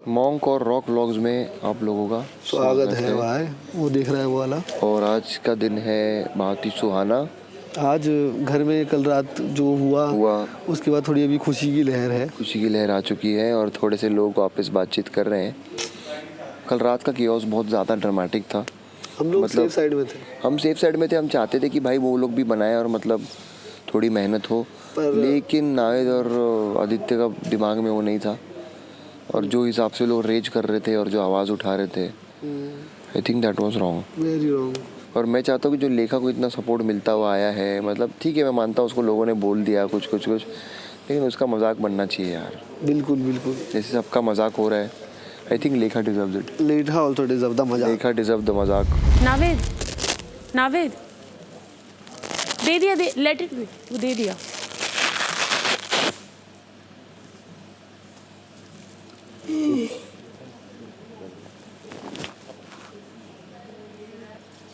Monk और rock vlogs में आप लोगों का स्वागत है भाई। वो देख रहा है वो वाला। और आज का दिन है बहुत ही सुहाना। आज घर में कल रात जो हुआ उसके बाद थोड़ी अभी खुशी की लहर है। खुशी की लहर आ चुकी है और थोड़े से लोग वापस बातचीत कर रहे हैं। कल रात का कियोस बहुत ज़्यादा ड्रामेटिक था। हम लोग सेफ साइड में थे। हम सेफ साइड में थे। हम चाहते थे कि भाई वो लोग भी बनाए और मतलब थोड़ी मेहनत हो, लेकिन नावेद और आदित्य का दिमाग में वो नहीं था। और जो हिसाब से लोग रेज कर रहे थे और जो आवाज़ उठा रहे थे, I think that was wrong, very wrong. और मैं चाहता हूँ कि जो लेखा को इतना सपोर्ट मिलता हुआ आया है, मतलब ठीक है मैं मानता हूँ उसको लोगों ने बोल दिया कुछ, लेकिन उसका मजाक बनना चाहिए यार। बिल्कुल बिल्कुल। जैसे सबका मजाक हो रहा है, आई थिंक लेखा डिजर्व्स इट। लेखा ऑल्सो डिजर्व द मजाक। लेखा डिजर्व द मजाक। नावेद दे दिया, दे लेट इट बी, वो दे दिया।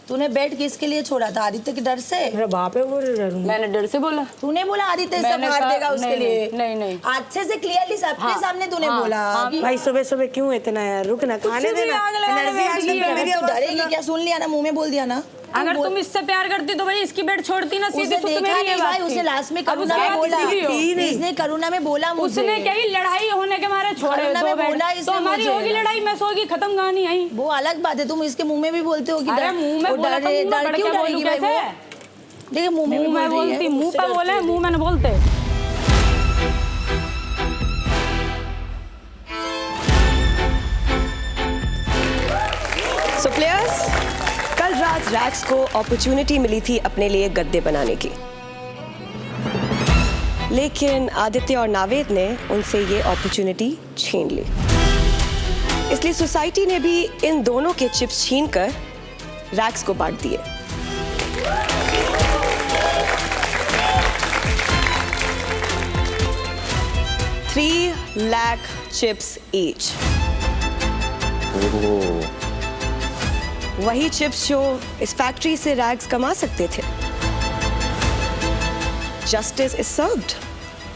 तूने बेड किसके लिए छोड़ा था? आदित्य के डर से? मेरा बाप है वो डर। मैंने डर से बोला। तूने बोला आदित्य सब मार देगा उसके लिए? नहीं अच्छे से क्लियरली सबके सामने तूने बोला। भाई सुबह सुबह क्यों इतना यार, रुक ना, खाने देना। एनर्जी आ गई है मेरी। डरेगी क्या? सुन लिया ना, मुंह में बोल दिया ना। अगर तुम इससे प्यार करती तो भाई इसकी बेड छोड़ती ना, सीधी सुध देखा नहीं भाई, उसे लास्ट में करुणा में बोला। इसने करुणा में बोला मुझे। उसने कही लड़ाई होने के मारे छोड़े दो बेड, तो हमारी होगी लड़ाई, मैं सोगी, खत्म कहानी आई। वो अलग बात है, तुम इसके मुंह में भी बोलते हो कि मुंह में डर क्यों डरेगी भाई? वो देखिए मुंह में बोलती, मुंह पे बोले, मुंह में न बोलते। So players, कल रात रैक्स को अपॉर्चुनिटी मिली थी अपने लिए गद्दे बनाने की, लेकिन आदित्य और नावेद ने उनसे ये अपॉर्चुनिटी छीन ली। इसलिए सोसाइटी ने भी इन दोनों के चिप्स छीनकर रैक्स को बांट दिए। $3 लाख चिप्स ईच। वही चिप्स जो इस फैक्ट्री से रैग्स कमा सकते थे। Justice is served.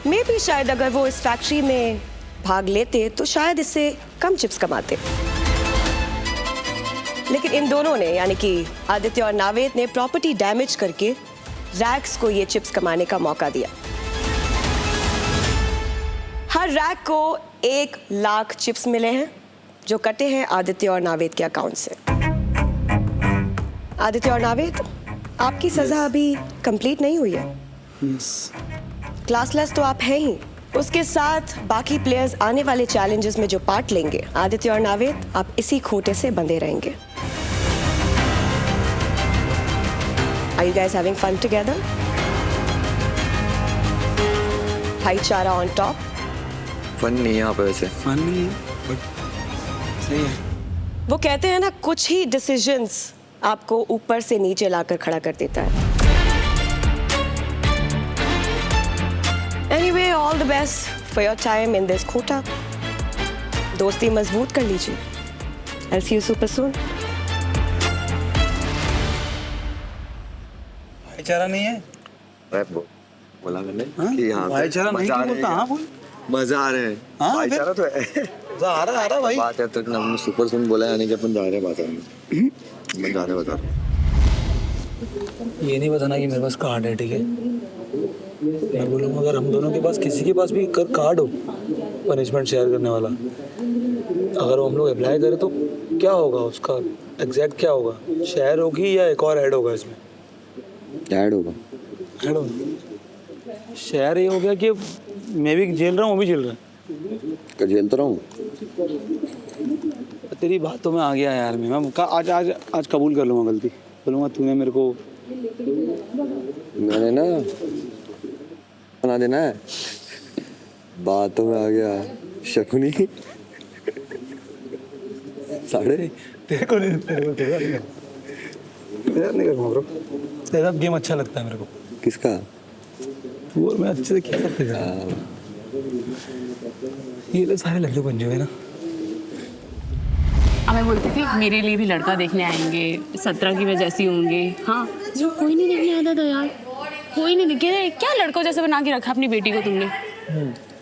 मे भी शायद अगर वो इस फैक्ट्री में भाग लेते तो शायद इससे कम चिप्स कमाते, लेकिन इन दोनों ने यानी कि आदित्य और नावेद ने प्रॉपर्टी डैमेज करके रैग्स को ये चिप्स कमाने का मौका दिया। हर रैग को 1 लाख चिप्स मिले हैं जो कटे हैं आदित्य और नावेद के अकाउंट से। आदित्य और नावेद, आपकी सजा अभी कंप्लीट नहीं हुई है। क्लासलेस तो आप हैं ही, उसके साथ बाकी प्लेयर्स आने वाले चैलेंजेस में जो पार्ट लेंगे, आदित्य और नावेद आप इसी खूंटे से बंधे रहेंगे। Are you guys having fun together? भाईचारा ऑन टॉप। फन नहीं है यहाँ पे, वैसे फन नहीं है बट सही है। वो कहते हैं ना, कुछ ही डिसीजंस आपको ऊपर से नीचे लाकर खड़ा कर देता है। Anyway, all the best for your time in this quota. दोस्ती मजबूत कर लीजिए। I'll see you super soon. भाईचारा नहीं है। बोला मैंने कि हाँ भाईचारा नहीं क्यों बोलता? हाँ बोल। मजा आ रहे हैं। हाँ, भाईचारा तो है। आ रहा भाई। बात है तो हमने सुपर सुन बोला, यानी कि अपन जा रहे हैं बाजार में। अपन जा रहे हैं बाजार। ये नहीं बताना कि मेरे पास कार्ड है, ठीक है? मैं बोलूँगा अगर हम दोनों के पास किसी के पास भी कार्ड हो पनिशमेंट शेयर करने वाला, अगर वो हम लोग अप्लाई करें तो क्या होगा, उसका एग्जैक्ट क्या होगा? शेयर होगी या एक और ऐड होगा इसमें? ऐड होगा। ऐड होगा। शेयर ये हो गया कि मैं भी झेल रहा हूँ, वो भी झेल रहा है। झेलता रहा हूँ। तेरी बातों में आ गया यार। मैं आज कबूल कर लूँगा गलती। बोलूँगा तूने मेरे को, मैंने ना बना देना है। बातों में आ गया शकुनी। साढ़े तेरे को नहीं करूँगा ब्रो। तेरा गेम अच्छा लगता है मेरे को। किसका? वो मैं अच्छे से क्या करते हैं। ये तो सारे लल्लू बन जो है ना। मैं बोलती थी मेरे लिए भी लड़का देखने आएंगे, 17 की वजह से होंगे। हाँ, जो कोई नहीं देखने आता था यार, कोई नहीं दिखे। क्या लड़कों जैसे बना के रखा अपनी बेटी को तुमने?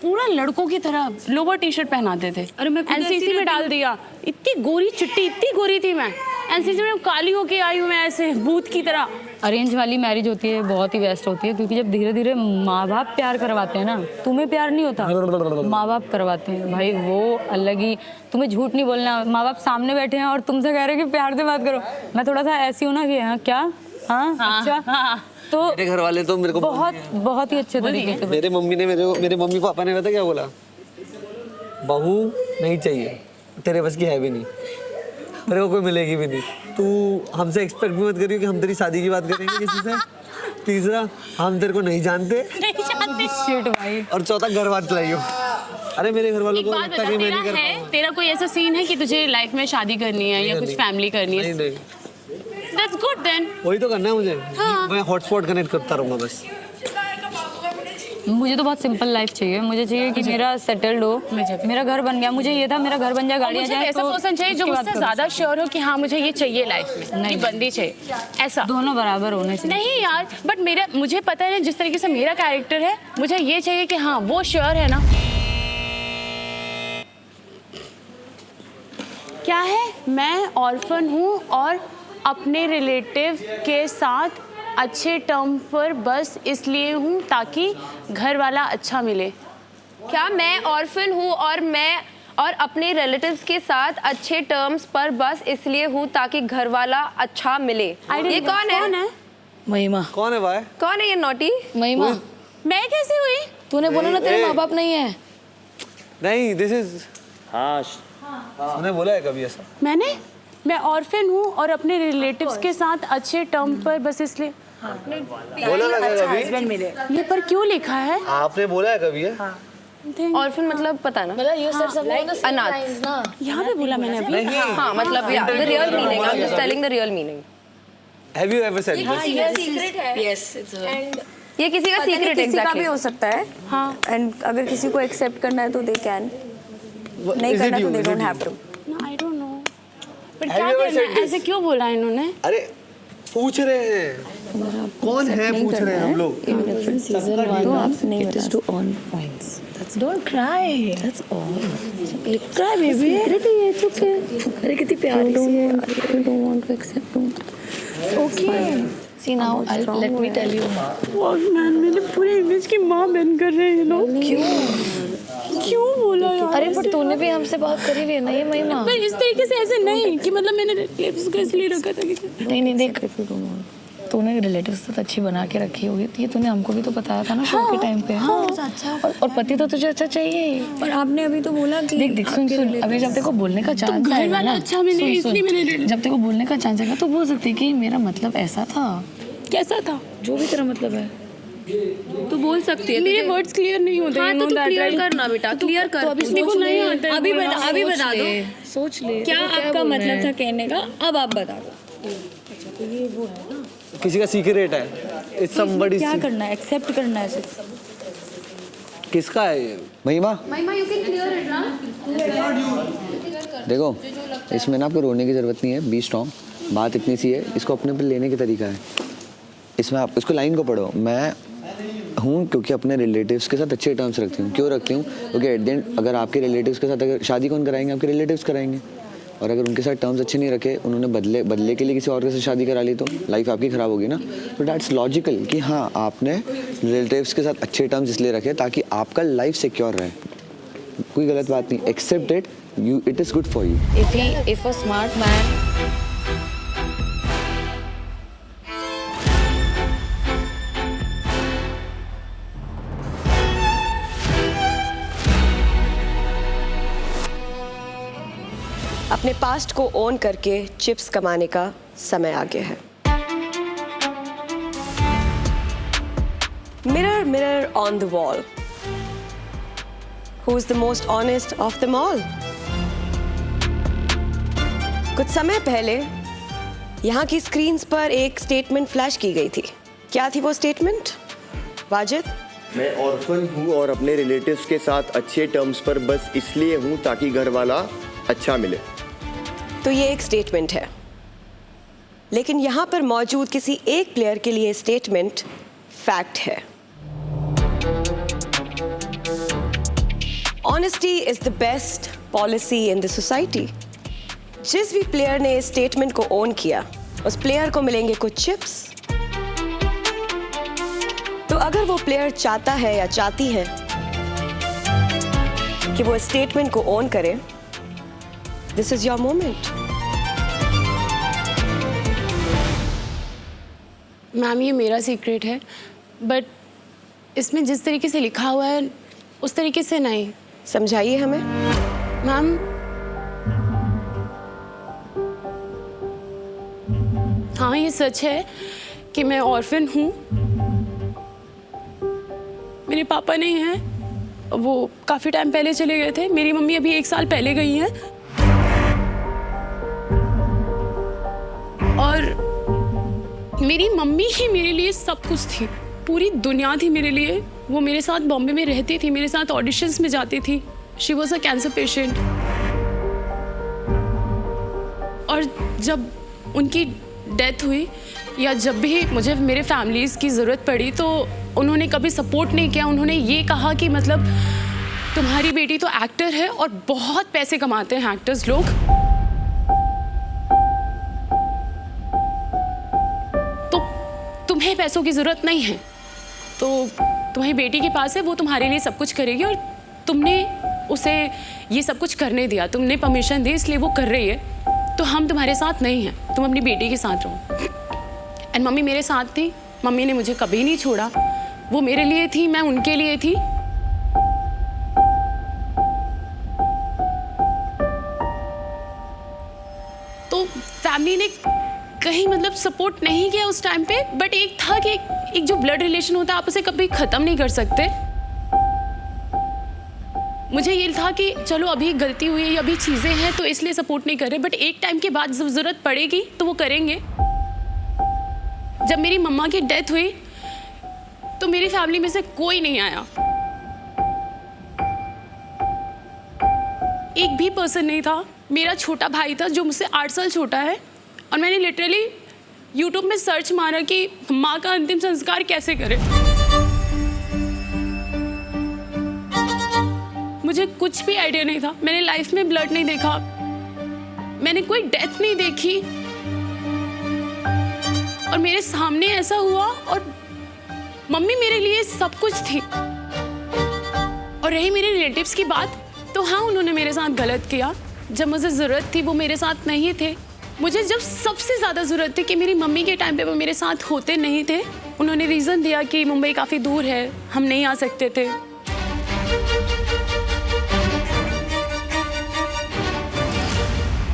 पूरा लड़कों की तरह लोअर टी शर्ट पहनाते थे। अरे मैं खुद एनसीसी ऐसी में डाल दिया, इतनी गोरी चिट्टी, इतनी गोरी थी मैं। एनसीसी में काली होके आई हूँ मैं ऐसे भूत की तरह। अरेंज वाली मैरिज होती है बहुत ही बेस्ट होती है, क्योंकि जब धीरे धीरे माँ बाप प्यार करवाते हैं ना, तुम्हें प्यार नहीं होता, माँ बाप करवाते हैं भाई, वो अलग ही। तुम्हें झूठ नहीं बोलना, माँ बाप सामने बैठे हैं और तुमसे कह रहे हैं कि प्यार से बात करो। मैं थोड़ा सा ऐसी हूँ ना कि हाँ क्या, हाँ अच्छा, तो मेरे घर वाले तो मेरे को बहुत ही अच्छे तरीके से। मेरे मम्मी ने मेरे मम्मी पापा ने पता क्या बोला, बहू नहीं चाहिए, तेरे बस की है भी नहीं, तेरे को कोई मिलेगी भी नहीं, तू हमसे एक्सपेक्ट भी मत करियो कि हम तेरी शादी की बात करेंगे किसी से। तीसरा, हम तेरे को नहीं जानते। शिट भाई। और चौथा, घर बात लाइयो। अरे मेरे घर वालों एक को बात लगता बता, कि मैं नहीं तेरा कर है, पाऊंगा। तेरा कोई ऐसा सीन है कि तुझे लाइफ में शादी करनी है या कुछ फैमिली करनी है? नहीं, That's good then. वही तो करना है मुझे। मैं हॉटस्पॉट कनेक्ट करता रहूंगा बस। मुझे तो बहुत सिंपल लाइफ चाहिए, मुझे चाहिए कि मेरा सेटल्ड हो, मेरा घर बन गया, मुझे ये था मेरा घर बन जाए, गाड़ी आ मुझे जाए, ऐसा तो पर्सन चाहिए जो उसकी बात मुझसे करो। ज्यादा श्योर हो कि हाँ मुझे ये चाहिए लाइफ में, नहीं बंदी चाहिए ऐसा। दोनों बराबर होने चाहिए। नहीं यार, बट मुझे पता है ना जिस तरीके से मेरा कैरेक्टर है, मुझे ये चाहिए कि हाँ वो श्योर है ना। क्या है, मैं ऑर्फन हूँ और अपने रिलेटिव के साथ अच्छे टर्म पर बस इसलिए हूँ ताकि घर वाला अच्छा मिले। क्या मैं ऑर्फन हूँ और अपने रिलेटिव्स के साथ अच्छे टर्म्स पर बस इसलिए हूँ ताकि घर वाला अच्छा मिले? ये कौन है? महिमा। कौन है भाई? कौन है ये नोटी? महिमा, मैं कैसे हुई? तूने बोला ना तेरे माँ बाप नहीं है। नहीं, दिस इज, हाँ तूने बोला है कभी ऐसा? मैं ऑर्फन हूँ और अपने रिलेटिव्स के साथ अच्छे टर्म पर बस इसलिए। बोला ना कभी? ये पर क्यों लिखा है? आपने बोला है कभी? ऑर्फन मतलब पता ना, अनाथ। यहाँ पे बोला मैंने अभी। हाँ मतलब the real meaning, I am just telling the real meaning. Have you ever said this? ये किसी का सीक्रेट किसी का भी एग्जैक्टली हो सकता है। हाँ। एंड अगर किसी को एक्सेप्ट करना है तो दे कैन, नहीं Is it करना you? तो they Is it don't you? Have to. I don't know, but Have क्या you ever करना said है? this? ऐसे क्यों बोला इन्होंने? अरे पूछ रहे हैं, कौन है पूछ रहे हैं हम लोग। तो आप नहीं बता। Two on points, that's don't cry, that's all cry baby, secret है, इट्स ओके। अरे कितनी प्यारी सी है, you don't want to accept, okay. See now, let me tell you. Man मेरे पूरे इमेज की माँ बन कर रहे हैं लोग। क्यों बोला यार? अरे पर तूने भी हमसे बात करी हुई है ना ये महिमा। पर इस तरीके से ऐसे नहीं कि मतलब मैंने रिलेटिव्स को इसलिए रखा था कि नहीं देख, तूने रिलेटिव्स से अच्छी बना के रखी होगी, ये तूने हमको भी तो बताया था ना शो के टाइम पे। हाँ। और पति तो तुझे अच्छा चाहिए। पर आपने अभी तो बोला कि देख सुन, अभी जब तेरे को बोलने का चांस आएगा ना, अच्छा मिले इसलिए मैंने। जब तेरे को बोलने का चांस आएगा तो बोल सकती है कि मेरा मतलब ऐसा था। कैसा था? जो भी तेरा मतलब है तू बोल सकती है। मेरे वर्ड्स क्लियर नहीं होते। हाँ तो तू क्लियर करना बेटा, क्लियर कर। किसी को नहीं आता है अभी बोलना। बता दो, सोच ले क्या आपका मतलब था कहने का, अब आप बता दो। किसी का सीक्रेट है, इट्स समबडी। क्या करना है, एक्सेप्ट करना है सिर्फ। किसका है ये? महिमा, यू कैन क्लियर इट ना। देखो इसमें ना आपको रोने की ज़रूरत नहीं है, बी स्ट्रॉन्ग। बात इतनी सी है, इसको अपने पर लेने का तरीका है। इसमें आप इसको लाइन को पढ़ो, मैं हूँ क्योंकि अपने रिलेटिव्स के साथ अच्छे टर्म्स रखती हूँ। क्यों रखती हूँ? क्योंकि एट द एंड अगर आपके रिलेटिव्स के साथ अगर शादी कौन कराएंगे? आपके रिलेटिव्स कराएंगे। और अगर उनके साथ टर्म्स अच्छे नहीं रखे, उन्होंने बदले के लिए किसी और के साथ शादी करा ली तो लाइफ आपकी ख़राब होगी ना। तो दैट्स लॉजिकल कि हाँ आपने रिलेटिव्स के साथ अच्छे टर्म्स इसलिए रखे ताकि आपका लाइफ सिक्योर रहे। कोई गलत बात नहीं, accept it, it is good for you. If a smart man अपने पास्ट को ओन करके चिप्स कमाने का समय आ गया है। Mirror mirror on the wall, who is the most honest of them all? कुछ समय पहले यहाँ की स्क्रीन्स पर एक स्टेटमेंट फ्लैश की गई थी। क्या थी वो स्टेटमेंट, वाजिद? मैं ऑर्फन हूँ और अपने रिलेटिव्स के साथ अच्छे टर्म्स पर बस इसलिए हूँ ताकि घर वाला अच्छा मिले। तो ये एक स्टेटमेंट है, लेकिन यहाँ पर मौजूद किसी एक प्लेयर के लिए स्टेटमेंट फैक्ट है। Honesty is the best policy in the society. जिस भी प्लेयर ने इस स्टेटमेंट को ओन किया, उस प्लेयर को मिलेंगे कुछ चिप्स। तो अगर वो प्लेयर चाहता है या चाहती है कि वो स्टेटमेंट को ओन करे, this is your moment. Ma'am ये मेरा सीक्रेट है, बट इसमें जिस तरीके से लिखा हुआ है उस तरीके से नहीं। समझाइए हमें। मैम हाँ ये सच है कि मैं ऑर्फन हूँ। मेरे पापा नहीं हैं, वो काफ़ी टाइम पहले चले गए थे। मेरी मम्मी अभी 1 साल पहले गई हैं। और मेरी मम्मी ही मेरे लिए सब कुछ थी, पूरी दुनिया थी मेरे लिए। वो मेरे साथ बॉम्बे में रहती थी, मेरे साथ ऑडिशंस में जाती थी। She was a cancer patient. और जब उनकी डेथ हुई या जब भी मुझे मेरे फैमिलीज़ की ज़रूरत पड़ी तो उन्होंने कभी सपोर्ट नहीं किया। उन्होंने ये कहा कि मतलब तुम्हारी बेटी तो एक्टर है और बहुत पैसे कमाते हैं एक्टर्स लोग, तो तुम्हें पैसों की ज़रूरत नहीं है, तो तुम्हारी बेटी के पास है, वो तुम्हारे लिए सब कुछ करेगी और तुमने उसे ये सब कुछ करने दिया, तुमने परमिशन दी इसलिए वो कर रही है, तो हम तुम्हारे साथ नहीं हैं, तुम अपनी बेटी के साथ रहो। एंड मम्मी मेरे साथ थी, मम्मी ने मुझे कभी नहीं छोड़ा। वो मेरे लिए थी, मैं उनके लिए थी। तो फैमिली ने कहीं मतलब सपोर्ट नहीं किया उस टाइम पे, बट एक था कि एक जो ब्लड रिलेशन होता है आप उसे कभी ख़त्म नहीं कर सकते। मुझे ये था कि चलो अभी गलती हुई है, अभी चीज़ें हैं तो इसलिए सपोर्ट नहीं कर रहे, बट एक टाइम के बाद जब ज़रूरत पड़ेगी तो वो करेंगे। जब मेरी मम्मा की डेथ हुई तो मेरी फैमिली में से कोई नहीं आया, एक भी पर्सन नहीं था। मेरा छोटा भाई था जो मुझसे 8 साल छोटा है, और मैंने लिटरली यूट्यूब में सर्च मारा कि माँ का अंतिम संस्कार कैसे करें। मुझे कुछ भी आइडिया नहीं था, मैंने लाइफ में ब्लड नहीं देखा, मैंने कोई डेथ नहीं देखी, और मेरे सामने ऐसा हुआ। और मम्मी मेरे लिए सब कुछ थी। और रही मेरे रिलेटिव्स की बात, तो हाँ उन्होंने मेरे साथ गलत किया। जब मुझे ज़रूरत थी वो मेरे साथ नहीं थे। मुझे जब सबसे ज़्यादा ज़रूरत थी कि मेरी मम्मी के टाइम पे वो मेरे साथ होते नहीं थे, उन्होंने रीज़न दिया कि मुंबई काफ़ी दूर है, हम नहीं आ सकते थे।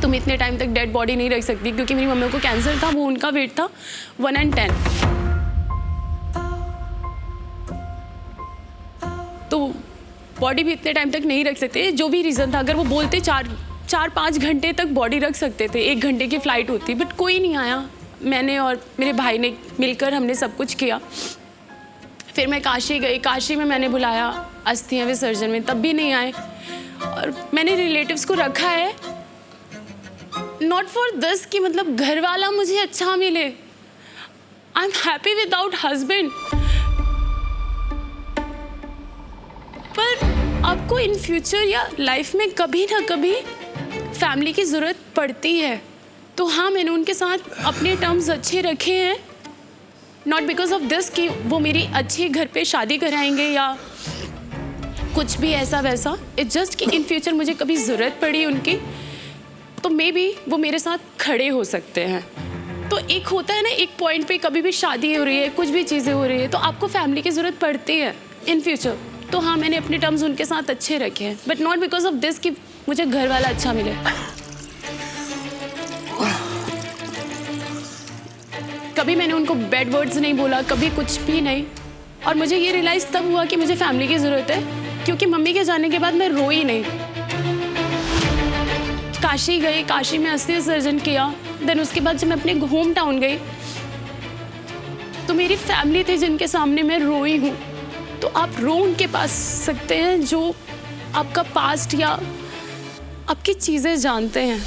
तुम इतने टाइम तक डेड बॉडी नहीं रख सकती, क्योंकि मेरी मम्मी को कैंसर था, वो उनका वेट था 110। तो बॉडी भी इतने टाइम तक नहीं रख सकते, जो भी रीज़न था। अगर वो बोलते 4-5 घंटे तक बॉडी रख सकते थे, 1 घंटे की फ़्लाइट होती, बट कोई नहीं आया। मैंने और मेरे भाई ने मिलकर हमने सब कुछ किया। फिर मैं काशी गई, काशी में मैंने बुलाया अस्थियां विसर्जन में, तब भी नहीं आए। और मैंने रिलेटिव्स को रखा है नॉट फॉर दिस कि मतलब घर वाला मुझे अच्छा मिले। आई एम हैप्पी विदाउट हस्बैंड, पर आपको इन फ्यूचर या लाइफ में कभी ना कभी फैमिली की ज़रूरत पड़ती है। तो हाँ मैंने उनके साथ अपने टर्म्स अच्छे रखे हैं, नॉट बिकॉज ऑफ दिस कि वो मेरी अच्छे घर पे शादी कराएंगे या कुछ भी ऐसा वैसा। इट्स जस्ट कि इन फ्यूचर मुझे कभी ज़रूरत पड़ी उनकी तो मे बी वो मेरे साथ खड़े हो सकते हैं। तो एक होता है ना, एक पॉइंट पे कभी भी शादी हो रही है, कुछ भी चीज़ें हो रही है, तो आपको फैमिली की ज़रूरत पड़ती है इन फ्यूचर। तो हाँ मैंने अपने टर्म्स उनके साथ अच्छे रखे हैं, but not because of this कि मुझे घर वाला अच्छा मिले। कभी मैंने उनको बैड वर्ड्स नहीं बोला, कभी कुछ भी नहीं। और मुझे ये रियलाइज़ तब हुआ कि मुझे फैमिली की ज़रूरत है, क्योंकि मम्मी के जाने के बाद मैं रोई नहीं। काशी गई, काशी में अस्थि विसर्जन किया। देन उसके बाद जब मैं अपने होम टाउन गई तो मेरी फैमिली थी जिनके सामने मैं रोई हूँ। तो आप रो उनके पास सकते हैं जो आपका पास्ट या आपकी चीज़ें जानते हैं।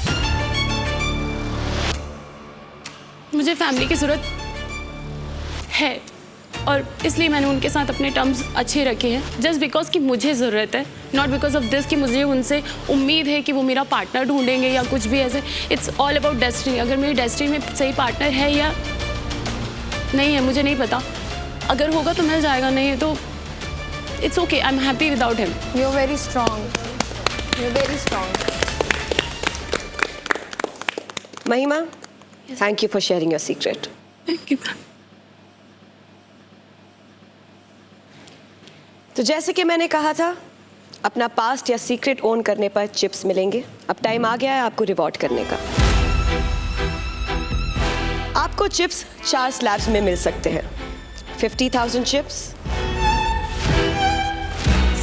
मुझे फैमिली की ज़रूरत है, और इसलिए मैंने उनके साथ अपने टर्म्स अच्छे रखे हैं, जस्ट बिकॉज कि मुझे ज़रूरत है, नॉट बिकॉज ऑफ दिस कि मुझे उनसे उम्मीद है कि वो मेरा पार्टनर ढूंढेंगे या कुछ भी ऐसे। It's all about destiny. अगर मेरी डेस्टिनी में सही पार्टनर है या नहीं है मुझे नहीं पता, अगर होगा तो मिल जाएगा, नहीं है तो it's okay, I am happy without him. You are very strong, you are very strong. Mahima, thank you for sharing your secret. Thank you. तो जैसे कि मैंने कहा था, अपना पास्ट या सीक्रेट ओन करने पर चिप्स मिलेंगे। अब टाइम आ गया है आपको रिवॉर्ड करने का। आपको चिप्स 4 स्लैब्स में मिल सकते हैं। 50,000 चिप्स,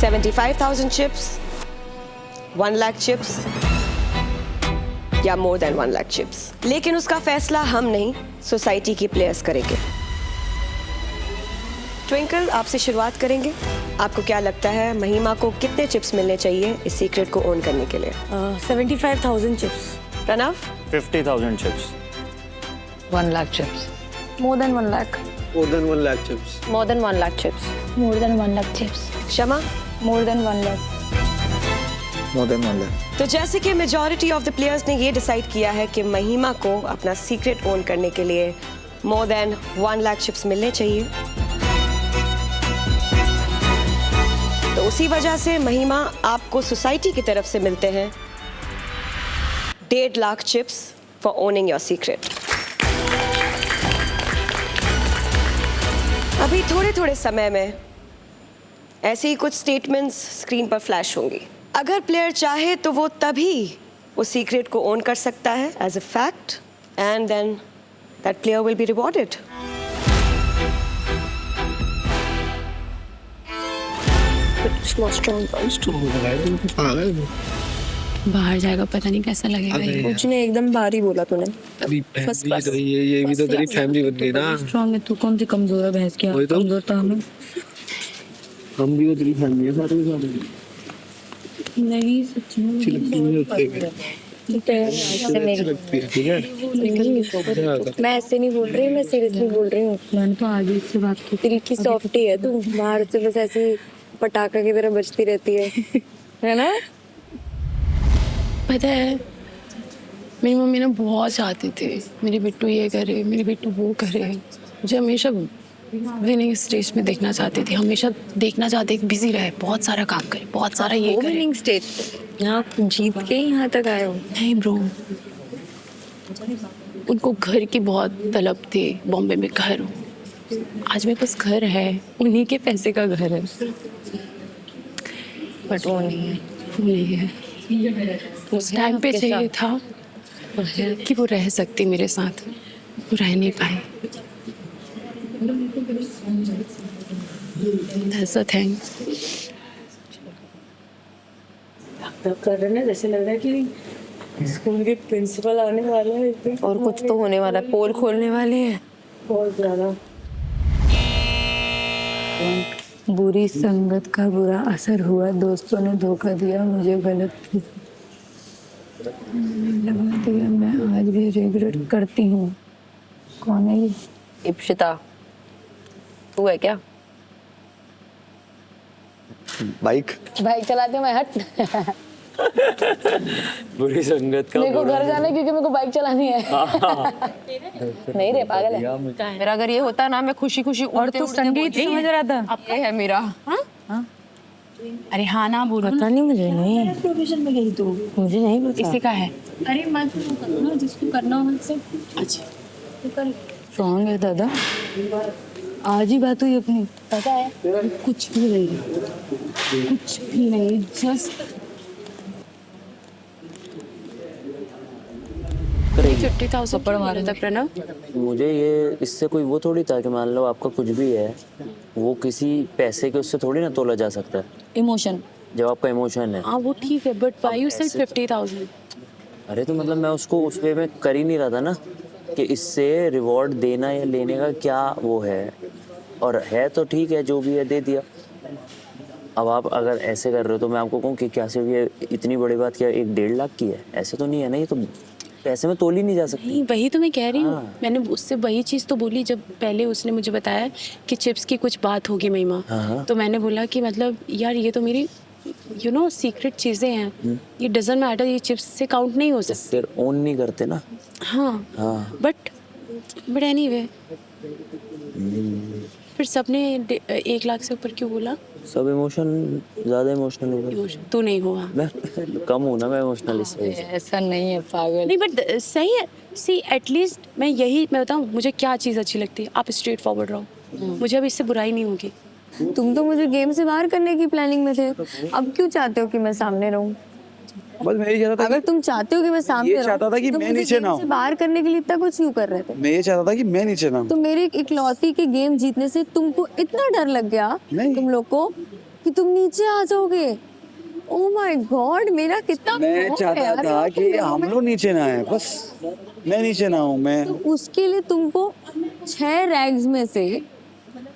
75,000 चिप्स, 1 लाख चिप्स या मोर देन 1 लाख चिप्स। लेकिन उसका फैसला हम नहीं, सोसाइटी की प्लेयर्स करेंगे। ट्विंकल, आपसे शुरुआत करेंगे। आपको क्या लगता है महिमा को कितने चिप्स मिलने चाहिए इस सीक्रेट को ओन करने के लिए? 75,000 chips. Pranav? 50,000 chips. 1 lakh chips. More than 1 lakh. More than 1 lakh chips. More than 1 lakh chips. More than 1 lakh chips. क्षमा? More than 1 lakh. More than 1 lakh. तो जैसे कि मेजॉरिटी ऑफ द प्लेयर्स ने ये डिसाइड किया है कि महिमा को अपना सीक्रेट ओन करने के लिए मोर देन 1 लाख चिप्स मिलने चाहिए, तो उसी वजह से महिमा आपको सोसाइटी की तरफ से मिलते हैं 1.5 lakh chips for owning your secret. अभी थोड़े थोड़े समय में ऐसे ही कुछ स्टेटमेंट्स स्क्रीन पर फ्लैश होंगी। अगर प्लेयर चाहे तो वो तभी उस सीक्रेट को ओन कर सकता है as a fact, and then that player will be rewarded. बाहर जाएगा पता नहीं कैसा लगेगा ये। कुछ नहीं, एकदम भारी बोला तूने। ये भी तो तेरी फैमिली बन गई ना। स्ट्रॉन्ग है तू, कौन सी कमजोर है भैंस की? वही तो। कमजोर था हमें। हम भी तो तेरी फैमिली है, सारे के सारे। नहीं सच में चिलकी नहीं होते हैं। ठीक है? मैं ऐसे नहीं बोल रही, मैं सीरियसली बोल रही हूँ। मैंने तो आज ही इससे बात की। दिल की सॉफ्टी है तू, बाहर से बस ऐसी पटाखा की तरह बजती रहती है ना? पता है मेरी मम्मी ना बहुत चाहती थी मेरी बिट्टू ये करे, मेरी बिट्टू वो करे। मुझे हमेशा विनिंग स्टेज में देखना चाहती थी, हमेशा देखना चाहती थी बिजी रहे, बहुत सारा काम करे, बहुत सारा ये करे। विनिंग स्टेज यहाँ जीत के ही यहाँ तक आए हो? नहीं ब्रो, उनको घर की बहुत तलब थी, बॉम्बे में घर हो। आज मेरे पास घर है, उन्हीं के पैसे का घर है, बट वो नहीं है। वो नहीं है। उस टाइम पे चाहिए था कि वो रह सकती मेरे साथ, वो रह नहीं पाई। That's the thing. कर रहे ना, जैसे लग रहा है कि स्कूल के प्रिंसिपल आने वाले हैं और कुछ तो होने वाला है, पोल खोलने वाले हैं बहुत ज्यादा। बुरी संगत का बुरा असर हुआ, दोस्तों ने धोखा दिया, मुझे गलत लगा दिया, मैं आज भी रिग्रेट करती हूँ। कौन है ये? इप्शिता, तू है क्या? बाइक चलाते मैं हट। बुरी संगत का मेरे को घर जाना है क्योंकि मेरे को बाइक चलानी है। नहीं रे, पागल है। मेरा अगर ये होता ना, मैं खुशी खुशी और तू संगीत समझ रहा था? अब ये है मेरा। अरे हाँ ना बोलो। पता नहीं, मुझे नहीं, प्रोफेशन में गई तू, मुझे नहीं पता। इसी का है। अरे मत करना, जिसको करना हो मुझसे। अच्छा स्ट्रॉन्ग है दादा, आज ही बात हुई अपनी। पता है कुछ भी नहीं, कुछ भी नहीं, जस्ट 50,000 पर मारा था प्रणव। मुझे ये इससे कोई वो थोड़ी था कि मान लो आपका कुछ भी है, वो किसी पैसे के उससे थोड़ी ना तोला जा सकता है। इमोशन, जब आपका इमोशन है। हाँ वो ठीक है, बट व्हाई यू सेड 50,000? अरे तो मतलब मैं उसको उस वे में कर ही नहीं रहा था ना कि इससे रिवॉर्ड देना या लेने का क्या वो है, और है तो ठीक है, जो भी है दे दिया। अब आप अगर ऐसे कर रहे हो तो मैं आपको कहूँ कि क्या सिर्फ ये इतनी बड़ी बात क्या 1-1.5 लाख की है? ऐसे तो नहीं है ना, ये तो पैसे में तोली नहीं जा सकती। नहीं, वही तो मैं कह रही हूँ। मैंने उससे वही चीज़ तो बोली जब पहले उसने मुझे बताया कि चिप्स की कुछ बात होगी महिमा। तो मैंने बोला कि मतलब यार ये तो मेरी सीक्रेट चीज़ें हैं, ये डजंट मैटर, ये चिप्स से काउंट नहीं हो सकती। फिर ओन नहीं करते ना। हाँ बट एनीवे फिर सबने 1 लाख से ऊपर क्यों बोला? सब इमोशन, ज़्यादा इमोशनल हो गए। तू नहीं हुआ? मैं कम हूँ ना, मैं इमोशनल इसलिए। ऐसा नहीं है पागल। नहीं बट सही है। सी एटलीस्ट मैं बताऊँ मुझे क्या चीज़ अच्छी लगती है, आप स्ट्रेट फॉरवर्ड रहो, मुझे अब इससे बुराई नहीं होगी। तुम तो मुझे गेम से बाहर करने की प्लानिंग में थे, अब क्यों चाहते हो कि मैं सामने रहूं? बस मैं ये चाहता था, अगर तुम चाहते हो कि मैं सामने रहूं, चाहता था कि तो मैं मुझे नीचे गेम ना हूं। से बाहर करने के लिए इतना कुछ क्यों कर रहे थे? मैं ये चाहता था कि मैं नीचे ना हूं। तो मेरे इकलौती के गेम जीतने से तुमको इतना डर लग गया तुम लोग को कि तुम नीचे आ जाओगे। ओह माय गॉड, मेरा कितना मैं खौफ है चाहता यार, था कि तुम हम लोग नीचे ना आए, बस मैं नीचे ना हूं। मैं तो उसके लिए तुमको 6 रैग्स में से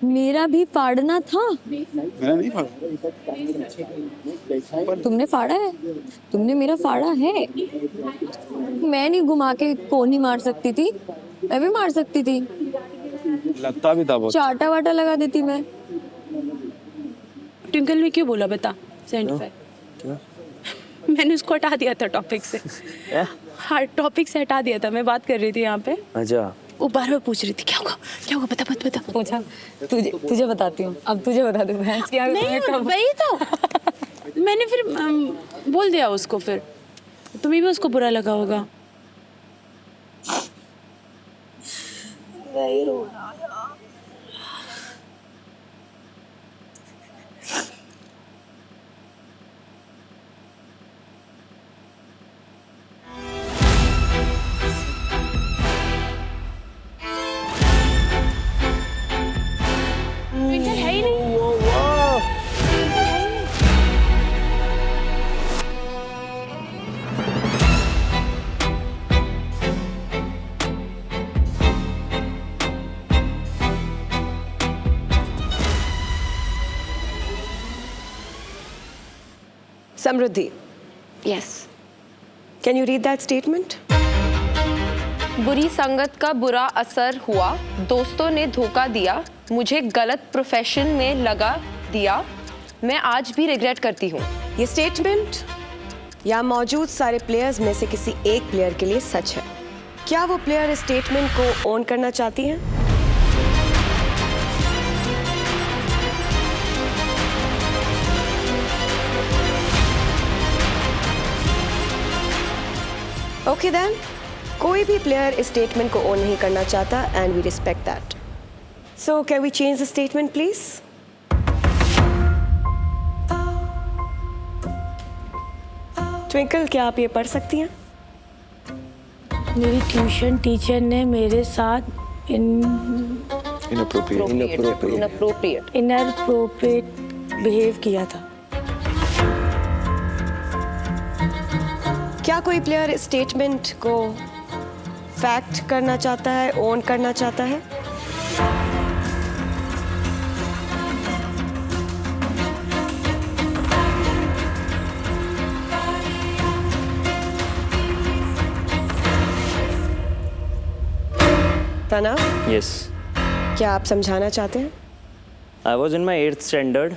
मेरा भी फाड़ना था। मेरा नहीं फाड़ा। तुमने फाड़ा है, तुमने मेरा फाड़ा है। मैं नहीं घुमा के कोनी मार सकती थी, मैं भी मार सकती थी, लगता भी था बहुत। चाटा वाटा लगा देती मैं। ट्विंकल ने क्यों बोला बता? मैंने उसको हटा दिया था टॉपिक से। हाँ, टॉपिक से हटा दिया था। मैं बात कर रही थी यहाँ पे। अच्छा, वो बार-बार पूछ रही थी क्या होगा बता। पूछा तुझे बताती हूँ, अब तुझे बता दूँ भैंस क्या। नहीं वही तो मैंने फिर बोल दिया उसको, फिर तुम्हें भी उसको बुरा लगा होगा। वही रो रहा है। ट्विंकल है ही नहीं। Samruddhi. Yes. Can you read that statement? बुरी संगत का बुरा असर हुआ, दोस्तों ने धोखा दिया, मुझे गलत प्रोफेशन में लगा दिया, मैं आज भी रिग्रेट करती हूँ। ये स्टेटमेंट यहाँ मौजूद सारे प्लेयर्स में से किसी एक प्लेयर के लिए सच है। क्या वो प्लेयर इस स्टेटमेंट को ओन करना चाहती हैं? ओके देन, कोई भी प्लेयर इस स्टेटमेंट को ओन नहीं करना चाहता and we respect that. So can we change the statement please? Twinkle, क्या आप ये पढ़ सकती हैं? मेरी ट्यूशन टीचर ने मेरे साथ इनअप्रोप्रिएट बिहेव किया था। क्या कोई प्लेयर इस स्टेटमेंट को फैक्ट करना चाहता है, ओन करना चाहता है? तनाव, यस। क्या आप समझाना चाहते हैं? I was in my 8th standard,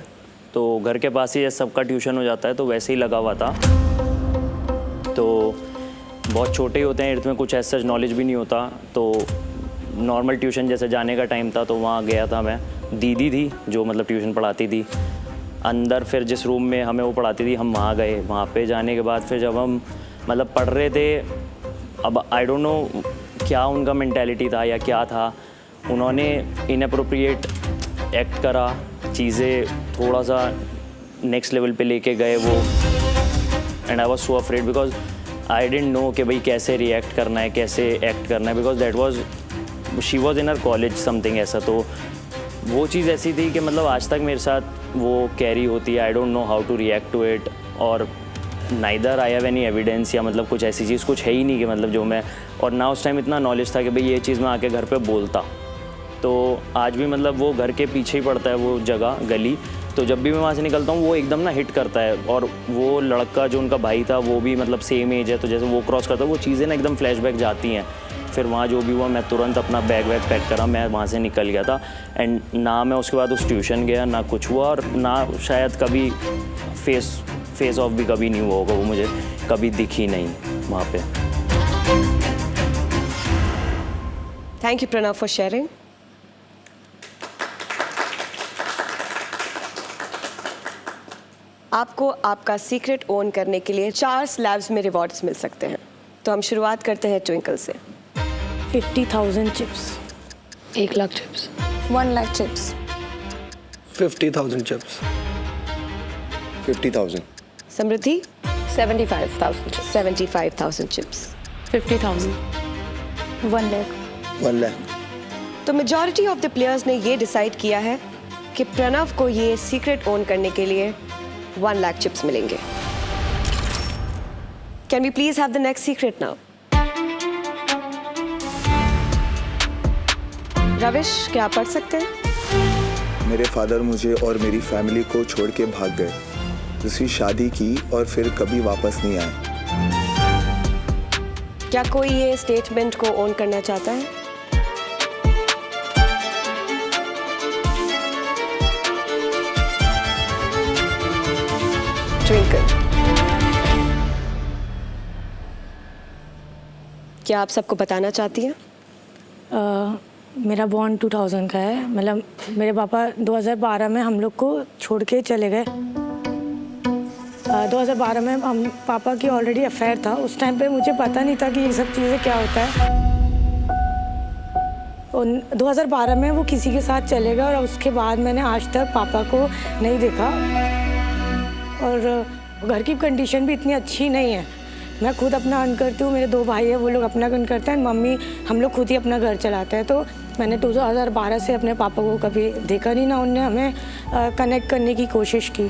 तो घर के पास ही सबका ट्यूशन हो जाता है, तो वैसे ही लगा हुआ था। तो बहुत छोटे ही होते हैं, 8th में कुछ ऐसा नॉलेज भी नहीं होता, तो नॉर्मल ट्यूशन जैसे जाने का टाइम था तो वहाँ गया था मैं। दीदी थी जो मतलब ट्यूशन पढ़ाती थी अंदर, फिर जिस रूम में हमें वो पढ़ाती थी हम वहाँ गए। वहाँ पे जाने के बाद फिर जब हम मतलब पढ़ रहे थे, अब आई डोंट नो क्या उनका मेंटालिटी था या क्या था, उन्होंने इनअप्रोप्रिएट एक्ट करा, चीज़ें थोड़ा सा नेक्स्ट लेवल पे लेके गए वो। And I was so afraid because I didn't know कि भाई कैसे रिएक्ट करना है, कैसे एक्ट करना है, because that was she was in her college something ऐसा। तो वो चीज़ ऐसी थी कि मतलब आज तक मेरे साथ वो कैरी होती है। I don't know how to react to it, और neither I have any evidence या मतलब कुछ ऐसी चीज़ कुछ है ही नहीं कि मतलब जो मैं, और ना उस टाइम इतना नॉलेज था कि भाई ये चीज़ मैं आके घर पे बोलता। तो आज भी मतलब वो घर के पीछे ही पड़ता है वो जगह, गली, तो जब भी मैं वहाँ से निकलता हूँ वो एकदम ना हिट करता है, और वो लड़का जो उनका भाई था वो भी मतलब सेम एज है, तो जैसे वो क्रॉस करता है वो चीज़ें ना एकदम फ्लैशबैक जाती हैं। फिर वहाँ जो भी हुआ मैं तुरंत अपना बैग वैग पैक करा, मैं वहाँ से निकल गया था। एंड ना मैं उसके बाद उस ट्यूशन गया, ना कुछ हुआ, और ना शायद कभी फेस ऑफ भी कभी नहीं हुआ होगा, वो मुझे कभी दिखी नहीं वहाँ पे। Thank you Pranav for sharing. आपको आपका सीक्रेट ओन करने के लिए 4 स्लैब्स में रिवॉर्ड्स मिल सकते हैं। तो हम शुरुआत करते हैं ट्विंकल से। 50,000 chips, 1 lakh chips, 1 lakh chips, 50,000 chips, 50,000, समृद्धि 75,000 chips. 75,000 चिप्स, 50,000, 1 लाख, 1 लाख। तो मेजॉरिटी ऑफ द प्लेयर्स ने ये डिसाइड किया है कि प्रणव को ये सीक्रेट ओन करने के लिए 1 लाख चिप्स मिलेंगे। Can we please have the next secret now? Ravish, क्या आप पढ़ सकते हैं? मेरे फादर मुझे और मेरी फैमिली को छोड़ के भाग गए, दूसरी शादी की और फिर कभी वापस नहीं आए। क्या कोई ये स्टेटमेंट को ओन करना चाहता है? ट्विंकल, क्या आप सबको बताना चाहती हैं? मेरा बॉन्ड 2000 का है। मतलब मेरे पापा 2012 में हम लोग को छोड़ के चले गए। 2012 में हम पापा की ऑलरेडी अफेयर था। उस टाइम पे मुझे पता नहीं था कि ये सब चीज़ें क्या होता है। और 2012 में वो किसी के साथ चले गए और उसके बाद मैंने आज तक पापा को नहीं देखा। और घर की कंडीशन भी इतनी अच्छी नहीं है। मैं खुद अपना अर्न करती हूँ, मेरे 2 भाई हैं, वो लोग अपना अर्न करते हैं, मम्मी हम लोग खुद ही अपना घर चलाते हैं। तो मैंने 2012 से अपने पापा को कभी देखा नहीं, ना उनने हमें कनेक्ट करने की कोशिश की।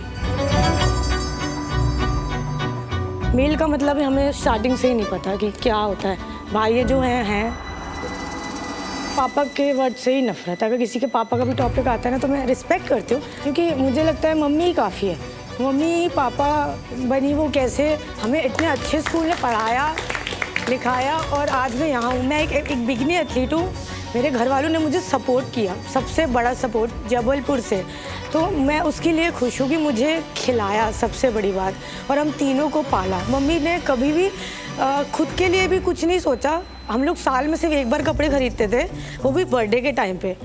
मेल का मतलब हमें स्टार्टिंग से ही नहीं पता कि क्या होता है। भाई जो हैं पापा के वर्ड से ही नफरत है। अगर किसी के पापा का भी टॉपिक आता है ना तो मैं रिस्पेक्ट करती हूँ, क्योंकि मुझे लगता है मम्मी ही काफ़ी है। मम्मी पापा बनी वो कैसे हमें इतने अच्छे स्कूल में पढ़ाया लिखाया और आज मैं यहाँ हूँ। मैं एक बिगनी एथलीट हूँ। मेरे घर वालों ने मुझे सपोर्ट किया, सबसे बड़ा सपोर्ट जबलपुर से, तो मैं उसके लिए खुश हूँ कि मुझे खिलाया, सबसे बड़ी बात, और हम तीनों को पाला। मम्मी ने कभी भी खुद के लिए भी कुछ नहीं सोचा। हम लोग साल में सिर्फ 1 बार कपड़े खरीदते थे, वो भी बर्थडे के टाइम पे।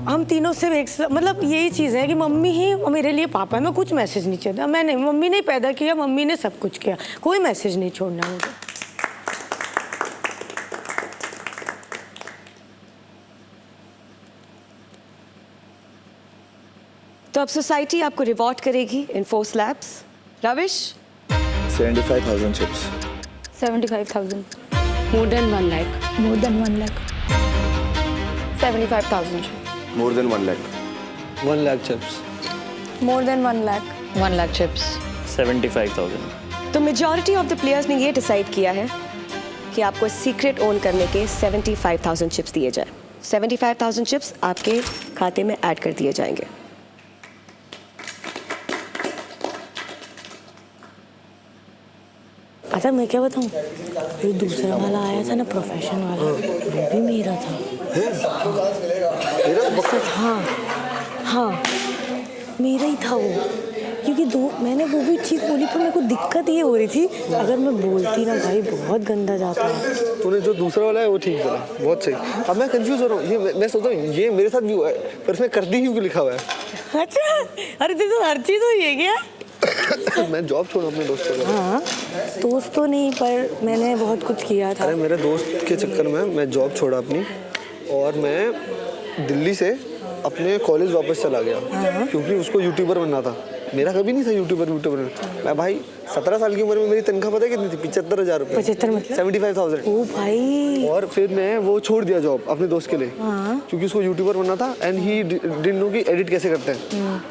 हम तीनों सिर्फ मतलब यही चीज़ है कि मम्मी ही मेरे लिए पापा है। मैं कुछ मैसेज नहीं चाहता, मैंने मम्मी ने पैदा किया, मम्मी ने सब कुछ किया, कोई मैसेज नहीं छोड़ना मुझे। तो अब सोसाइटी आपको रिवॉर्ड करेगी इन 4 स्लैब्स। रविश 75,000 chips, 75,000, more than 1 lakh, more than 1 lakh, 75,000 chips. More than 1 lakh, 1 lakh chips, more than 1 lakh, 1 lakh chips. 75,000। तो मेजॉरिटी ऑफ द प्लेयर्स ने ये डिसाइड किया है कि आपको सीक्रेट ओन करने के 75,000 चिप्स दिए जाए। 75,000 चिप्स आपके खाते में ऐड कर दिए जाएंगे। अच्छा मैं क्या बताऊँ, जो दूसरा वाला आया था ना, प्रोफेशन वाला, वो भी मेरा था। हाँ हाँ, मेरा ही था वो, क्योंकि मैंने वो भी चीज़ बोली, पर मेरे को दिक्कत ये हो रही थी, अगर मैं बोलती ना भाई बहुत गंदा जाता है। तूने जो दूसरा वाला है वो ठीक बोला, बहुत सही। अब मैं कंफ्यूज हो रहा हूँ, ये मैं सोचता हूँ ये मेरे साथ भी हुआ है, पर इसमें कर दी क्यों लिखा हुआ है। अच्छा, अरे देखो हर चीज़ हुई है क्या? मैं जॉब छोड़ा अपने दोस्त को। हाँ, दोस्त तो नहीं, पर मैंने बहुत कुछ किया था। अरे मेरे दोस्त के चक्कर में मैं जॉब छोड़ा अपनी, और मैं दिल्ली से अपने कॉलेज वापस चला गया, क्योंकि उसको यूट्यूबर बनना था। मेरा कभी नहीं था यूट्यूबर मैं भाई 17 साल की उम्र में मेरी तनख्वाह पता है कितनी थी? 75,000 रुपये। 75 मतलब 75,000। ओ भाई। और फिर मैं वो छोड़ दिया जॉब अपने दोस्त के लिए, क्योंकि उसको यूट्यूबर बनना था एंड ही डिडंट नो कि एडिट कैसे करते हैं।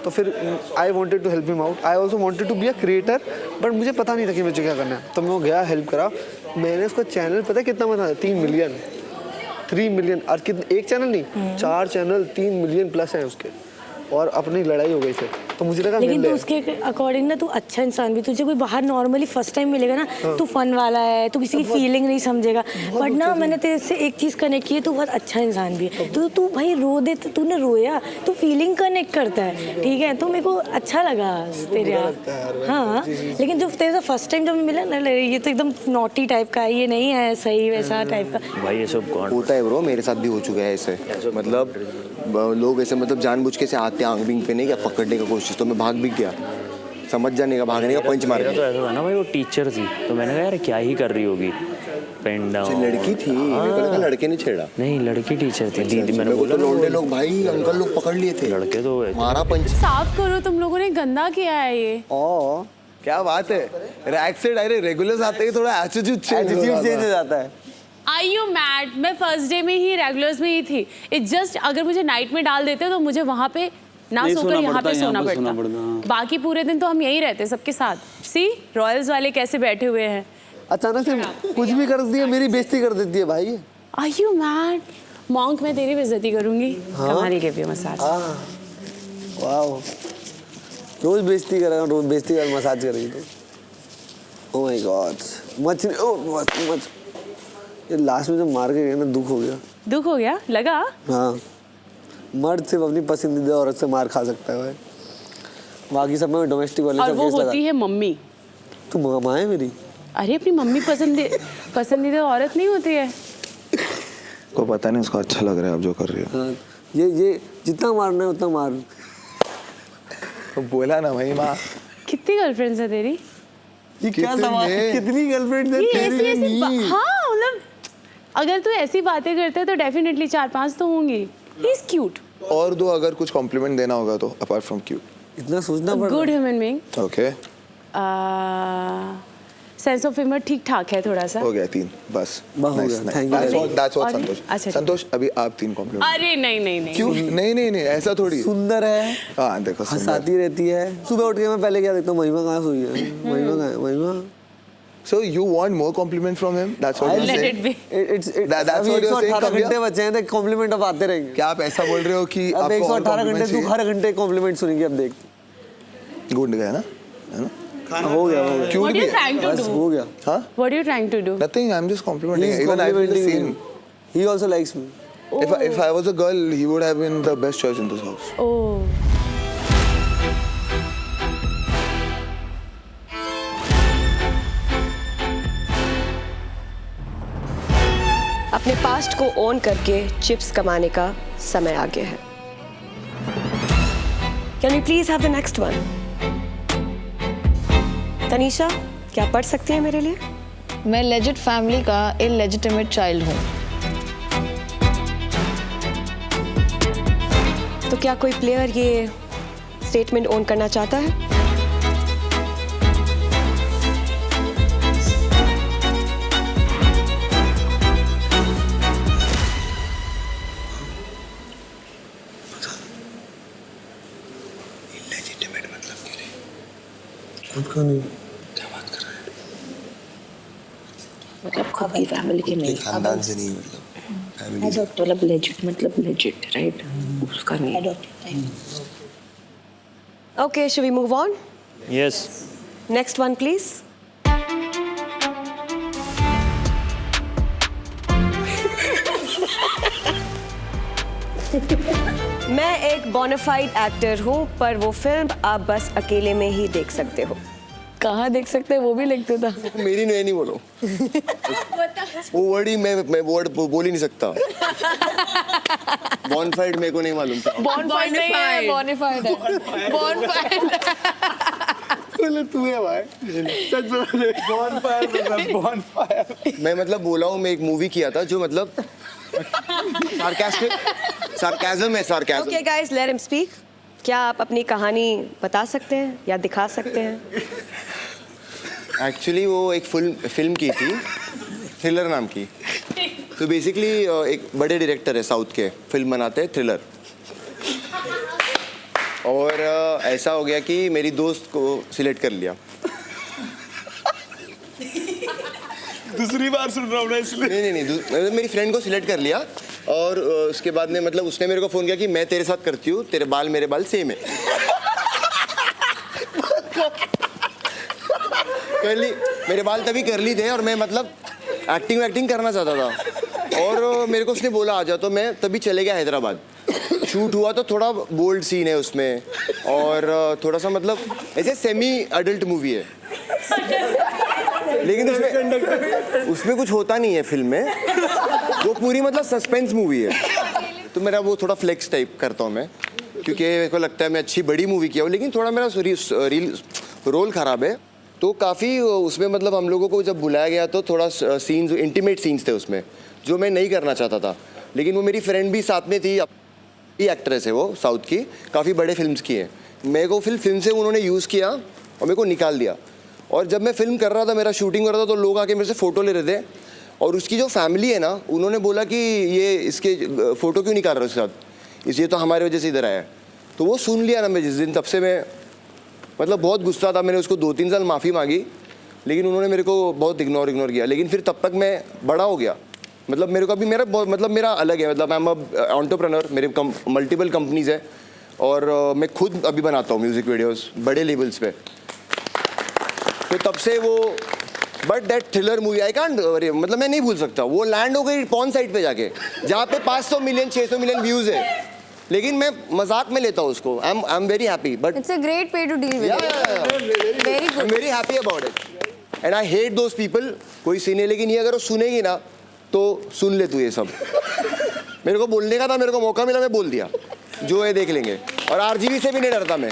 तो फिर I wanted to help him out, I also wanted to be a creator, but मुझे पता नहीं था कि मुझे क्या करना है। तो मैं गया, हेल्प करा। मैंने उसका चैनल पता है कितना बना? 3 मिलियन। और कितने? एक चैनल नहीं, 4 चैनल, 3 मिलियन प्लस है उसके। और अपनी लड़ाई हो गई फिर, तो मुझे लगा लेकिन मिल तू ले। उसके अकॉर्डिंग ना तू अच्छा इंसान भी, तुझे कोई बाहर नॉर्मली फर्स्ट टाइम मिलेगा ना तू फन वाला है, तू किसी की फीलिंग नहीं समझेगा, बट ना मैंने तेरे से एक चीज़ कनेक्ट की है, तू बहुत अच्छा इंसान भी है। तो तू भाई रो दे, तूने रोया, तू फीलिंग कनेक्ट करता है, ठीक है, तो मेरे को अच्छा लगा तेरे यार। हाँ, लेकिन जो तेरे से फर्स्ट टाइम जब मिला ना, ये तो एकदम नॉटी टाइप का है, ये नहीं है सही वैसा टाइप का। भाई ये सब होता है ब्रो, मेरे साथ भी हो चुका है ऐसे। मतलब लोग ऐसे मतलब जानबूझ के से आते हैं आंख बिंग पे नहीं क्या पकड़ने का कोशिश, तो मैं भाग भी गया, समझ जाने का, भागने का, पंच मार मेरा तो ऐसा था ना भाई, वो टीचर थी तो मैंने कहा यार क्या ही कर रही होगी, पेन डाउन। लड़की थी, मेरे को लगा लड़के ने छेड़ा। नहीं लड़की टीचर थी, दीदी मैंने बोला बोला लौंडे लोग भाई अंकल लोग पकड़ लिए थे, लड़के तो मारा पंच। साफ करो, तुम लोगों ने गंदा किया है ये। ओ क्या बात है, रैक से डायरेक्ट रेगुलर्स आते ही थोड़ा एटीट्यूड चेंज हो जाता है। Are you mad? मैं फर्स्ट डे में ही रेगुलर्स में ही थी। इट जस्ट अगर मुझे नाइट में डाल देते तो मुझे वहाँ पे ना सोकर यहाँ पे सोना पड़ता। बाकी पूरे दिन तो हम यहीं रहते सबके साथ। सी रॉयल्स वाले कैसे बैठे हुए हैं। अचानक से कुछ भी कर दिया, मेरी बेइज्जती कर देती है भाई। Are you mad? मॉन्क मैं तेरी बेइज्जती करूंगी। कमाल गिव यू मसाज। वाओ, रोज बेइज्जती करेगा, रोज बेइज्जती कर मसाज करेगी तो। Oh my God, much much ये लास्ट में जब मार के गए ना, दुख हो गया। दुख हो गया लगा? हाँ, मर्द सिर्फ अपनी पसंदीदा औरत से मार खा सकता है भाई, बाकी सब में डोमेस्टिक वाले और से वो केस लगा। होती है मम्मी। तू माँ है मेरी? अरे अपनी मम्मी पसंदीदा औरत नहीं होती है। को पता नहीं उसको अच्छा लग रहा है अब जो कर रही है। हाँ, ये जितना मारना है उतना मार। तो बोला ना भाई माँ। कितनी गर्लफ्रेंड्स है तेरी? ये क्या सवाल है? कितनी गर्लफ्रेंड्स है तेरी? हाँ मतलब अगर तू ऐसी बातें करते है तो डेफिनेटली 4-5 तो होंगी। He is cute. और दो अगर कुछ कॉम्प्लीमेंट देना होगा तो अपार्ट फ्रॉम क्यूट। इतना सोचना पड़ता है। Good human being. Okay, sense of humour ठीक ठाक है थोड़ा सा। हो गया 3 बस। हो गया, thank you। That's all और- संतोष। अच्छा, संतोष अभी आप 3 कॉम्प्लीमेंट। अरे नहीं क्यों? नहीं ऐसा थोड़ी। सुंदर है, हाँ देखो हंसाती रहती है। सुबह उठ के मैं पहले क्या देखता हूँ, महिमा कहाँ सोई है, महिमा कहाँ है, महिमा। So you want more compliment from him? That's what you're Let saying? it be. That's what you're saying, 118 कब घंटे या? बचे हैं, कॉम्प्लीमेंट अब आते रहेंगे। क्या आप ऐसा बोल रहे हो कि अब आपको 118 घंटे तू चाहिए? हर घंटे कॉम्प्लीमेंट सुनेंगी, अब देख। गुड गया ना, है ना? हो गया क्यों What are you trying to बस do? हो गया। हाँ? What are you trying to do? Nothing. I'm just complimenting. He is Even I feel the complimenting same. me. He also likes me. If I was a girl, he would have been the best choice in this house. Oh. अपने past को own करके chips कमाने का समय आ गया है। Can you please have the next one? Tanisha, क्या पढ़ सकती है मेरे लिए? मैं लेजिट फैमिली का इलेजिटिमेट चाइल्ड हूँ। तो क्या कोई प्लेयर ये स्टेटमेंट ओन करना चाहता है? मतलब खुद की फैमिली के नहीं, खानदान से नहीं, मतलब अडॉप्ट मतलब लेजिट, मतलब लेजिट राइट, उसका नहीं। Okay, should we move on? Yes Next one, please. मैं एक बोनाफाइड एक्टर हूँ, पर वो फिल्म आप बस अकेले में ही देख सकते हो। कहाँ देख सकते हैं, वो भी लिखते था। मेरी नहीं बोलो। वो वर्ड ही मैं वर्ड बोल ही नहीं सकता। बॉनफाइड मेरे को नहीं मालूम था। बॉनफाइड नहीं है, बॉनिफाइड है। बॉनफाइड बोले तू है भाई, सच बोले। बॉनफायर। मैं मतलब बोला हूँ, मैं एक मूवी किया था जो मतलब सार्केज्म है, sarcasm. Okay, guys, let him speak. क्या आप अपनी कहानी बता सकते हैं या दिखा सकते हैं? एक्चुअली वो एक फिल्म की थी, थ्रिलर नाम की। तो बेसिकली एक बड़े डायरेक्टर है साउथ के, फिल्म बनाते हैं थ्रिलर। और ऐसा हो गया कि मेरी दोस्त को सिलेक्ट कर लिया। दूसरी बार सुन रहा हूँ ना इसलिए। नहीं मेरी फ्रेंड को सिलेक्ट कर लिया और उसके बाद में मतलब उसने मेरे को फ़ोन किया कि मैं तेरे साथ करती हूँ, तेरे बाल मेरे बाल सेम है। करली, मेरे बाल तभी करली थे और मैं मतलब एक्टिंग करना चाहता था और मेरे को उसने बोला आ जा, तो मैं तभी चले गया हैदराबाद। शूट हुआ तो थोड़ा बोल्ड सीन है उसमें और थोड़ा सा मतलब ऐसे सेमी अडल्ट मूवी है, लेकिन उसमें कुछ होता नहीं है फिल्म में, वो पूरी मतलब सस्पेंस मूवी है। तो मेरा वो थोड़ा फ्लेक्स टाइप करता हूँ मैं, क्योंकि मेरे को लगता है मैं अच्छी बड़ी मूवी किया हूँ, लेकिन थोड़ा मेरा रोल ख़राब है। तो काफ़ी उसमें मतलब हम लोगों को जब बुलाया गया तो थोड़ा सीन्स, इंटीमेट सीन्स थे उसमें, जो मैं नहीं करना चाहता था, लेकिन वो मेरी फ्रेंड भी साथ में थी, एक्ट्रेस है वो साउथ की, काफ़ी बड़े फिल्म्स की है। मेरे को फिल्म से उन्होंने यूज़ किया और मेरे को निकाल दिया। और जब मैं फिल्म कर रहा था, मेरा शूटिंग कर रहा था, तो लोग आके मेरे से फ़ोटो ले रहे थे और उसकी जो फैमिली है ना, उन्होंने बोला कि ये इसके फ़ोटो क्यों निकाल रहे हो उसके साथ, इसलिए तो हमारी वजह से इधर आया है। तो वो सुन लिया ना मैं जिस दिन, तब से मैं मतलब बहुत गुस्सा था। मैंने उसको 2-3 साल माफ़ी मांगी, लेकिन उन्होंने मेरे को बहुत इग्नोर किया। लेकिन फिर तब तक मैं बड़ा हो गया, मतलब मेरे को अभी मेरा अलग है, मतलब आई एम एंटरप्रेन्योर, मेरे मल्टीपल कंपनीज है और मैं खुद अभी बनाता हूँ म्यूज़िक वीडियोस बड़े लेवल्स पे। तो तब से वो but that thriller movie I can't, मतलब मैं नहीं भूल सकता। वो लैंड हो गई पॉर्न साइट पे जाके, जहाँ पे 500 मिलियन 600 मिलियन व्यूज़ है, लेकिन मैं मजाक में लेता हूँ उसको। I am very happy, but it's a great pay to deal with it, very good, I am very happy about it and I hate those people. कोई सीने, लेकिन ये अगर वो सुनेगी ना तो सुन ले तू ये सब। मेरे को बोलने का था, मेरे को मौका मिला, मैं बोल दिया, जो है देख लेंगे। और आरजीवी से भी नहीं डरता मैं,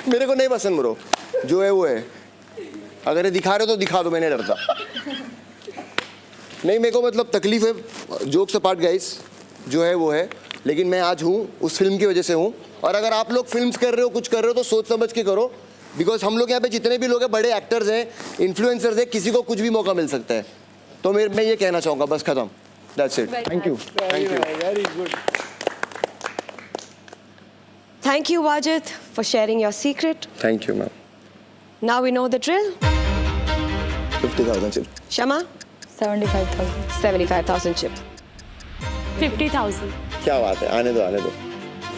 मेरे को नहीं पसंद ब्रो, जो है वो है, अगर ये दिखा रहे हो तो दिखा दो, मैं नहीं डरता। नहीं, मेरे को मतलब तकलीफ है, जोक्स अपार्ट गाइस, जो है वो है, लेकिन मैं आज हूँ उस फिल्म की वजह से हूँ। और अगर आप लोग फिल्म्स कर रहे हो, कुछ कर रहे हो, तो सोच समझ के करो, बिकॉज हम लोग यहाँ पे जितने भी लोग हैं, बड़े एक्टर्स हैं, इन्फ्लुएंसर्स हैं, किसी को कुछ भी मौका मिल सकता है। तो मैं ये कहना चाहूँगा, बस खत्म, that's it. Thank you, thank you, very good. Thank you, Wajid, for sharing your secret. Thank you, ma'am. Now we know the drill. 50,000 chips. Shama? 75,000. 75,000 chips. 50,000. क्या बात है, आने दो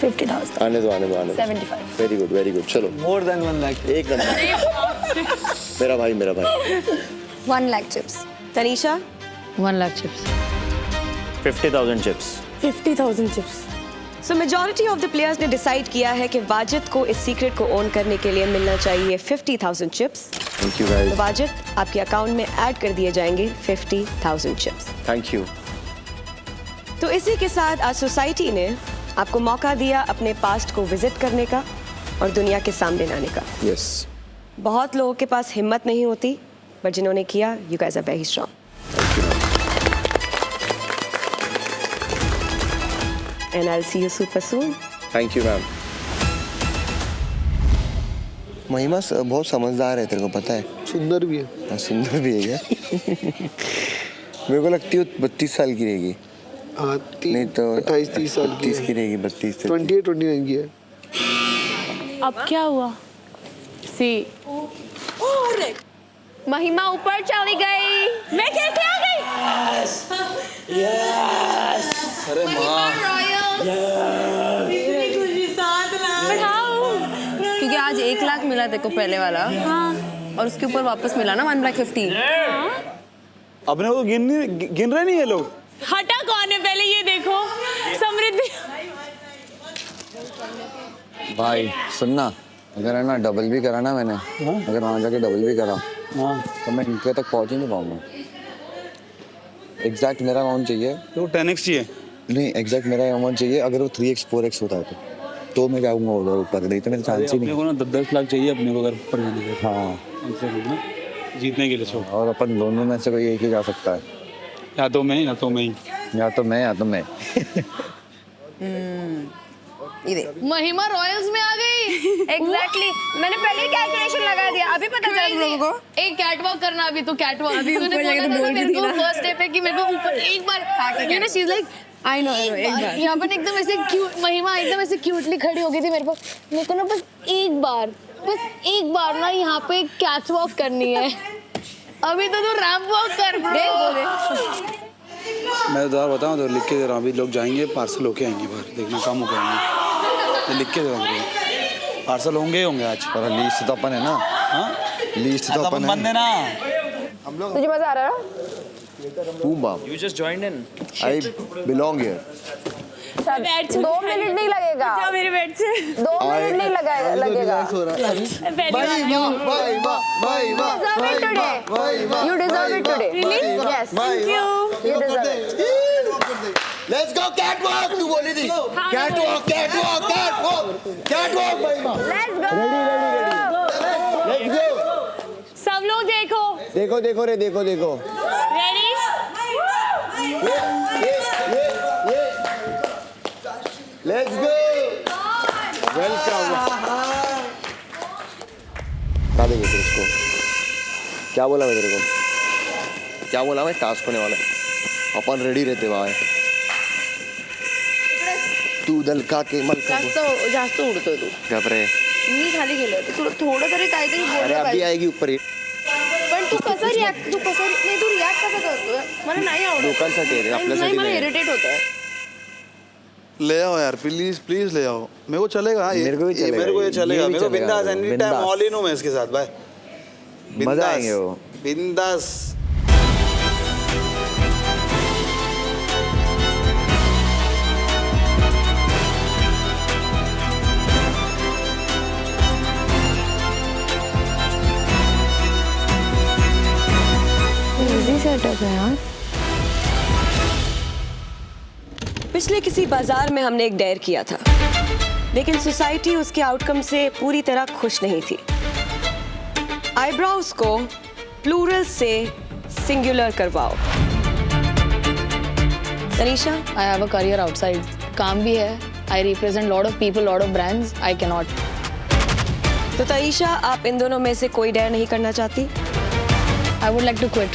50,000. आने दो 75. वेरी गुड, चलो। More than 1 lakh. एक number. मेरा भाई 1 lakh chips. Tanisha? 1 lakh chips. 50,000 chips. 50,000 chips. So majority of the players ने डिसाइड किया है कि वाजिद को इस सीक्रेट को ओन करने के लिए मिलना चाहिए 50,000 चिप्स। Thank you guys. तो वाजिद, आपके अकाउंट में ऐड कर दिए जाएंगे 50,000 चिप्स। Thank you. तो इसी के साथ आज सोसाइटी ने आपको मौका दिया अपने पास्ट को विजिट करने का और दुनिया के सामने लाने का। यस। बहुत लोगों के पास हिम्मत नहीं होती, पर जिन्होंने किया, you guys are very strong. And I'll see you super soon. Thank you ma'am. Mahima बहुत समझदार है, तेरे को पता है। सुंदर भी है। हाँ, सुंदर भी है क्या? मेरे को लगती है 32 साल की रहेगी। हाँ, नहीं तो 28-30 साल की 30 की रहेगी, 32 से। 28-29 की है। अब क्या हुआ? सी महिमा ऊपर चली गई। मैं कैसे आ गई? अरे माँ, क्योंकि आज 1 लाख मिला तेरे को पहले वाला। हाँ। और उसके ऊपर वापस मिला ना 1,50,000। अपने को गिन रहे नहीं ये लोग। हटा कौन है पहले ये देखो। समृद्धि भाई सुनना, अगर है ना डबल भी करा ना मैंने, अगर वहाँ जाके डबल भी करा तो मैं इनके तक पहुँच ही नहीं पाऊंगा। एग्जैक्ट मेरा अमाउंट चाहिए। तो 10x चाहिए? नहीं, एग्जैक्ट मेरा अमाउंट चाहिए। अगर वो 3x 4x होता है तो मैं जाऊंगा उधर ऊपर, नहीं तो मेरे चांस ही नहीं। अपने को ना 10 लाख चाहिए अपने को, अगर ऊपर जाने के लिए। हाँ, जीतने के लिए। छोड़। और अपन दोनों में से कोई एक ही जा सकता है, या तो मैं या तो मैं। महिमा रॉयल्स में आ गई। एग्जैक्टली मैंने पहले ही कैलकुलेशन लगा दिया, अभी पता चला तुम लोगों को। एक कैटवॉक करना अभी तो कैटवॉक अभी ऊपर जाके तो बोल भी थी फर्स्ट डे पे कि मेरे को ऊपर एक बार you know she is like I know एक बार यहां पर एकदम ऐसे क्यूट महिमा एकदम ऐसे क्यूटली खड़ी हो गई थी मेरे को ना बस एक बार ना यहाँ पे कैटवॉक करनी है। अभी तो तू रैंप वॉक कर ब्रो। मैं तो बताऊँ तो लिख के दे रहा हूँ, अभी लोग जाएंगे पार्सल होके आएंगे बाहर, देखना काम हो पाएंगे, मैं लिख के दे रहा हूँ, पार्सल होंगे ही होंगे आज। पर लीस्ट तो अपन है ना। हाँ लीस्ट तो अपन बंद है ना। हम लोग तुझे मजा आ रहा है boom You just joined in. I belong here. बैठ 2 मिनट नहीं लगेगा, जा मेरे बेड से 2 मिनट नहीं लगेगा। You deserve it today. Really? Yes. Thank you. You deserve it. Let's go catwalk, तू बोली थी कैटवॉक कैटवॉक कैटवॉक कैटवॉक भाई मां। Let's go. Let's go. सब लोग देखो। देखो देखो रे, देखो देखो। रेडी? ये लेट्स गो। वेलकम। बता देंगे फिर इसको। क्या बोला मैं तेरे को? क्या बोला मैं? टास्क होने वाला है, अपन रेडी रहते वहाँ। तू दलका के मलका जास्त उडतोय तू. घाबरे। मी खाली गेले होते, तुला थोडं तरी काहीतरी अरे बोललं अभी पाहिजे. आएगी ऊपर ही। पण तू कसं रिॲक्ट कसं करतोय मला नाही आवडत. लोकांसाठी आहे रे, आपल्यासाठी नाही, मला नाही. इरिटेट होतंय. ले आओ यार प्लीज प्लीज ले आओ, मेरे को चलेगा ये, मेरे को भी चलेगा, मेरे को ये चलेगा, ये भी मेरे को चलेगा, बिंदास एनी टाइम बिंदास। ऑल इन हूं मैं इसके साथ भाई, मजा आएंगे वो। बिंदास। इजी सेटअप है यार। पिछले किसी बाजार में हमने एक डेयर किया था, लेकिन सोसाइटी उसके आउटकम से पूरी तरह खुश नहीं थी। आईब्राउज को प्लूरल से सिंगुलर करवाओ। Tanisha, I have a career outside. काम भी है. I represent lot of people, lot of brands. I cannot. तो तनीषा, आप इन दोनों में से कोई डेयर नहीं करना चाहती? I would like to quit.